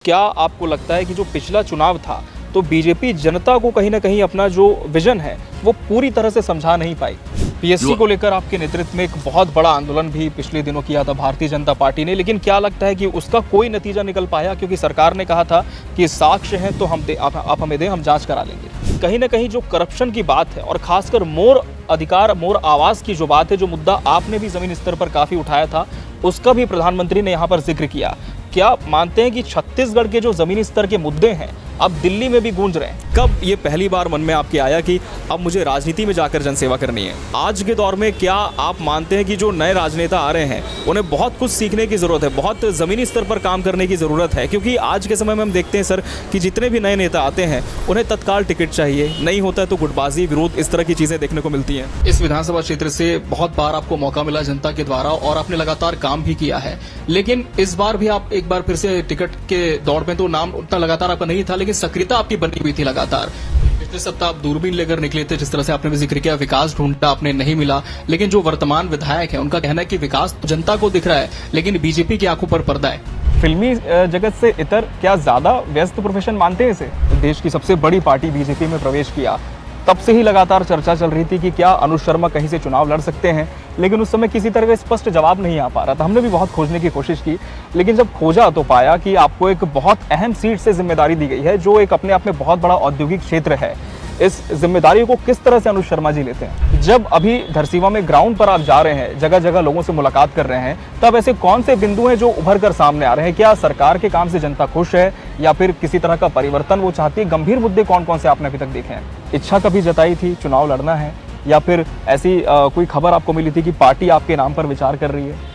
क्या आपको लगता है कि जो पिछला चुनाव था तो बीजेपी जनता को कहीं ना कहीं अपना जो विजन है वो पूरी तरह से समझा नहीं पाई? पीएससी को लेकर आपके नेतृत्व में एक बहुत बड़ा आंदोलन भी पिछले दिनों किया था भारतीय जनता पार्टी ने, लेकिन क्या लगता है कि उसका कोई नतीजा निकल पाया? क्योंकि सरकार ने कहा था कि साक्ष्य हैं तो आप हमें दें, हम जांच करा लेंगे। कहीं ना कहीं जो करप्शन की बात है और खासकर मोर अधिकार मोर आवाज की जो बात है, जो मुद्दा आपने भी जमीन स्तर पर काफी उठाया था, उसका भी प्रधानमंत्री ने यहाँ पर जिक्र किया। क्या मानते हैं कि छत्तीसगढ़ के जो जमीनी स्तर के मुद्दे हैं अब दिल्ली में भी गूंज रहे हैं? कब ये पहली बार मन में आपके आया कि अब मुझे राजनीति में जाकर जनसेवा करनी है? आज के दौर में क्या आप मानते हैं कि जो नए राजनेता आ रहे हैं उन्हें बहुत कुछ सीखने की ज़रूरत है, बहुत ज़मीनी स्तर पर काम करने की ज़रूरत है? क्योंकि आज के समय में हम देखते हैं सर कि जितने भी नए नेता आते हैं उन्हें तत्काल टिकट चाहिए, नहीं होता है तो गुटबाजी, विरोध, इस तरह की चीज़ें देखने को मिलती हैं। इस विधानसभा क्षेत्र से बहुत बार आपको मौका मिला जनता के द्वारा और आपने लगातार काम भी किया है, लेकिन इस बार भी आप एक बार फिर से टिकट के दौड़ में, तो नाम उतना लगातार आपका नहीं था लेकिन सक्रियता आपकी बनी हुई थी लगातार। पिछले सप्ताह आप दूरबीन लेकर निकले थे, जिस तरह से आपने भी जिक्र किया, विकास ढूंढा आपने, नहीं मिला, लेकिन जो वर्तमान विधायक है उनका कहना है कि विकास तो जनता को दिख रहा है लेकिन बीजेपी की आंखों पर पर्दा है। फिल्मी जगत से इतर क्या ज्यादा व्यस्त प्रोफेशन मानते हैं इसे? देश की सबसे बड़ी पार्टी बीजेपी में प्रवेश किया, तब से ही लगातार चर्चा चल रही थी कि क्या अनुज शर्मा कहीं से चुनाव लड़ सकते हैं, लेकिन उस समय किसी तरह का स्पष्ट जवाब नहीं आ पा रहा था। हमने भी बहुत खोजने की कोशिश की, लेकिन जब खोजा तो पाया कि आपको एक बहुत अहम सीट से जिम्मेदारी दी गई है, जो एक अपने आप में बहुत बड़ा औद्योगिक क्षेत्र है। इस जिम्मेदारी को किस तरह से अनुज शर्मा जी लेते हैं? जब अभी धरसीवा में ग्राउंड पर आप जा रहे हैं, जगह जगह लोगों से मुलाकात कर रहे हैं, तब ऐसे कौन से बिंदु हैं जो उभर कर सामने आ रहे हैं? क्या सरकार के काम से जनता खुश है या फिर किसी तरह का परिवर्तन वो चाहती है? गंभीर मुद्दे कौन कौन से आपने अभी तक देखे हैं? इच्छा कभी जताई थी चुनाव लड़ना है, या फिर ऐसी कोई खबर आपको मिली थी कि पार्टी आपके नाम पर विचार कर रही है?